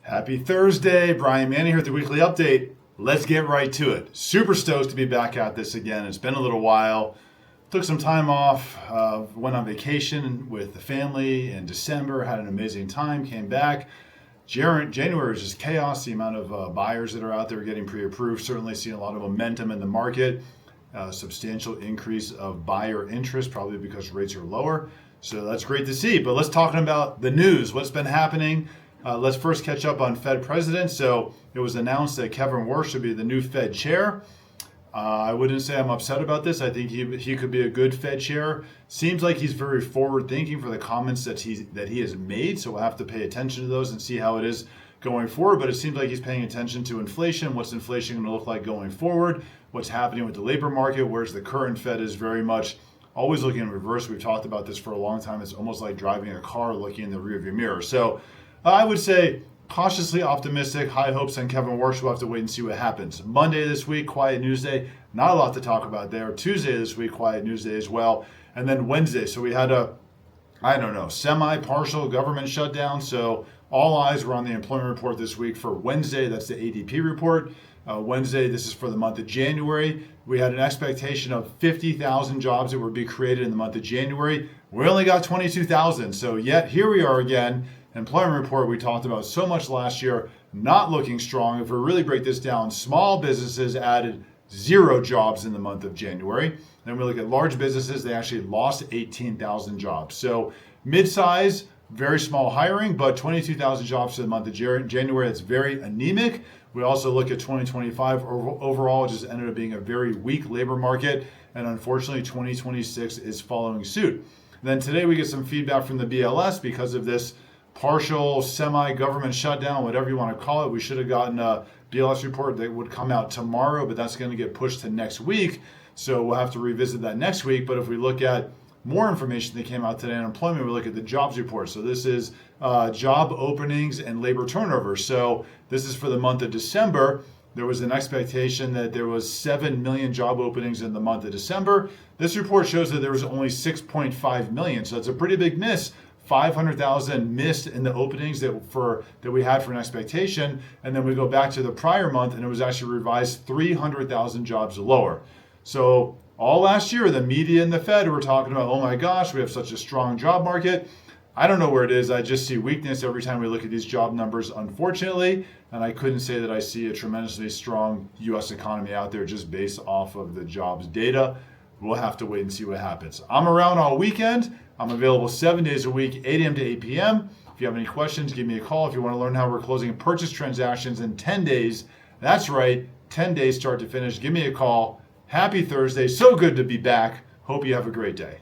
Happy Thursday, Brian Manning here with the weekly update. Let's get right to it. Super stoked to be back at this again. It's been a little while. Took some time off, went on vacation with the family in December, had an amazing time, came back. January was just chaos. The amount of buyers that are out there getting pre-approved, certainly seeing a lot of momentum in the market. Substantial increase of buyer interest, probably because rates are lower. So that's great to see. But let's talk about the news. What's been happening? Let's first catch up on Fed president. So it was announced that Kevin Warsh should be the new Fed chair. I wouldn't say I'm upset about this. I think he could be a good Fed chair. Seems like he's very forward thinking for the comments that he has made. So we'll have to pay attention to those and see how it is going forward. But it seems like he's paying attention to inflation. What's inflation going to look like going forward? What's happening with the labor market? Whereas the current Fed is very much always looking in reverse. We've talked about this for a long time. It's almost like driving a car looking in the rearview mirror. So I would say cautiously optimistic, high hopes on Kevin Warsh. We'll have to wait and see what happens. Monday this week, quiet news day. Not a lot to talk about there. Tuesday this week, quiet news day as well. And then Wednesday. So we had semi-partial government shutdown. So all eyes were on the employment report this week for Wednesday. That's the ADP report. Wednesday, this is for the month of January. We had an expectation of 50,000 jobs that would be created in the month of January. We only got 22,000. So yet here we are again. Employment report we talked about so much last year, not looking strong. If we really break this down, small businesses added 0 jobs in the month of January. Then we look at large businesses, they actually lost 18,000 jobs. So mid-size, very small hiring, but 22,000 jobs for the month of January. That's very anemic. We also look at 2025 overall, it just ended up being a very weak labor market. And unfortunately, 2026 is following suit. Then today we get some feedback from the BLS because of this partial semi-government shutdown, whatever you want to call it. We should have gotten a BLS report that would come out tomorrow, but that's going to get pushed to next week. So we'll have to revisit that next week. But if we look at more information that came out today on employment, we look at the jobs report. So this is job openings and labor turnover. So this is for the month of December. There was an expectation that there was 7 million job openings in the month of December. This report shows that there was only 6.5 million. So it's a pretty big miss. 500,000 missed in the openings that we had for an expectation. And then we go back to the prior month and it was actually revised 300,000 jobs lower. So all last year, the media and the Fed were talking about, oh my gosh, we have such a strong job market. I don't know where it is. I just see weakness every time we look at these job numbers, unfortunately. And I couldn't say that I see a tremendously strong U.S. economy out there just based off of the jobs data. We'll have to wait and see what happens. I'm around all weekend. I'm available 7 days a week, 8 a.m. to 8 p.m. If you have any questions, give me a call. If you want to learn how we're closing purchase transactions in 10 days, that's right, 10 days start to finish, give me a call. Happy Thursday. So good to be back. Hope you have a great day.